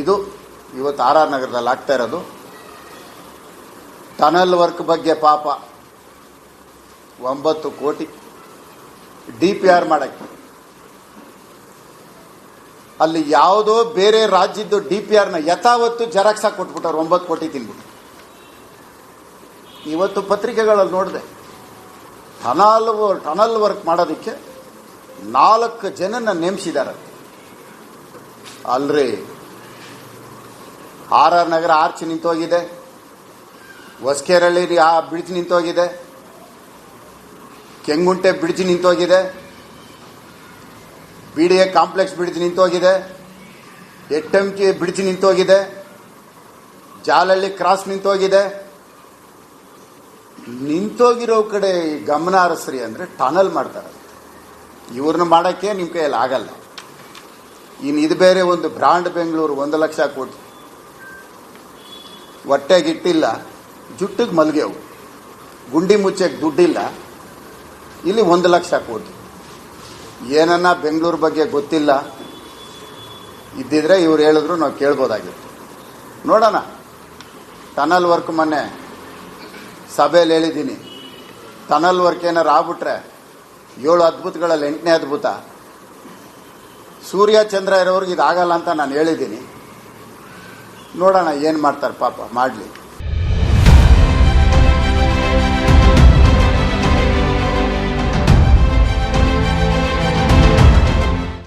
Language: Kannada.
ಇದು ಇವತ್ತು ಆರ್ ಆರ್ ನಗರದಲ್ಲಿ ಆಗ್ತಾ ಇರೋದು. ಟನಲ್ ವರ್ಕ್ ಬಗ್ಗೆ ಪಾಪ 9 ಕೋಟಿ DPR ಮಾಡಕ್ಕೆ, ಅಲ್ಲಿ ಯಾವುದೋ ಬೇರೆ ರಾಜ್ಯದ್ದು DPRನ ಯಥಾವತ್ತು ಜೆರಾಕ್ಸ್ ಹಾಕಿ ಕೊಟ್ಬಿಟ್ಟವ್ರು 9 ಕೋಟಿ ತಿನ್ಬಿಟ್ಟು. ಇವತ್ತು ಪತ್ರಿಕೆಗಳಲ್ಲಿ ನೋಡಿದೆ, ಟನಲ್ ವರ್ಕ್ ಮಾಡೋದಕ್ಕೆ 4 ಜನನ ನೇಮಿಸಿದ್ದಾರೆ. ಅಲ್ರಿ, ಆರ್ ಆರ್ ನಗರ ಆರ್ಚ್ ನಿಂತೋಗಿದೆ, ಹೊಸಕೆರಳ್ಳಿ ಆ ಬ್ರಿಡ್ಜ್ ನಿಂತೋಗಿದೆ, ಕೆಂಗುಂಟೆ ಬ್ರಿಡ್ಜ್ ನಿಂತೋಗಿದೆ, BDA ಕಾಂಪ್ಲೆಕ್ಸ್ ಬ್ರಿಡ್ಜ್ ನಿಂತೋಗಿದೆ, HMK ಬ್ರಿಡ್ಜ್ ನಿಂತೋಗಿದೆ, ಜಾಲಹಳ್ಳಿ ಕ್ರಾಸ್ ನಿಂತೋಗಿದೆ. ನಿಂತೋಗಿರೋ ಕಡೆ ಗಮನ ಹರಿಸ್ರಿ ಅಂದರೆ ಟನಲ್ ಮಾಡ್ತಾರೆ. ಇವ್ರನ್ನ ಮಾಡೋಕ್ಕೆ ನಿಮ್ಮ ಕೈಯಲ್ಲಿ ಆಗಲ್ಲ. ಇನ್ನು ಇದು ಬೇರೆ ಒಂದು ಬ್ರಾಂಡ್ ಬೆಂಗಳೂರು 1 ಲಕ್ಷ ಕೋಟಿ, ಹೊಟ್ಟೆಗಿಟ್ಟಿಲ್ಲ, ಜುಟ್ಟಿಗೆ ಮಲ್ಗೆವು, ಗುಂಡಿ ಮುಚ್ಚಕ್ಕೆ ದುಡ್ಡಿಲ್ಲ, ಇಲ್ಲಿ 1 ಲಕ್ಷ ಕೋಟಿ. ಏನನ್ನ ಬೆಂಗಳೂರು ಬಗ್ಗೆ ಗೊತ್ತಿಲ್ಲ ಇದ್ದಿದ್ರೆ ಇವ್ರು ಹೇಳಿದ್ರು ನಾವು ಕೇಳ್ಬೋದಾಗಿತ್ತು. ನೋಡೋಣ, ಟನಲ್ ವರ್ಕ್ ಮೊನ್ನೆ ಸಭೆಯಲ್ಲಿ ಹೇಳಿದ್ದೀನಿ, ಟನಲ್ ವರ್ಕ್ ಏನಾರು ಆಗ್ಬಿಟ್ರೆ 7 ಅದ್ಭುತಗಳಲ್ಲಿ 8ನೇ ಅದ್ಭುತ. ಸೂರ್ಯ ಚಂದ್ರ ಇರೋರಿಗೆ ಇದಾಗಲ್ಲ ಅಂತ ನಾನು ಹೇಳಿದ್ದೀನಿ. ನೋಡೋಣ ಏನು ಮಾಡ್ತಾರೆ, ಪಾಪ ಮಾಡಲಿ.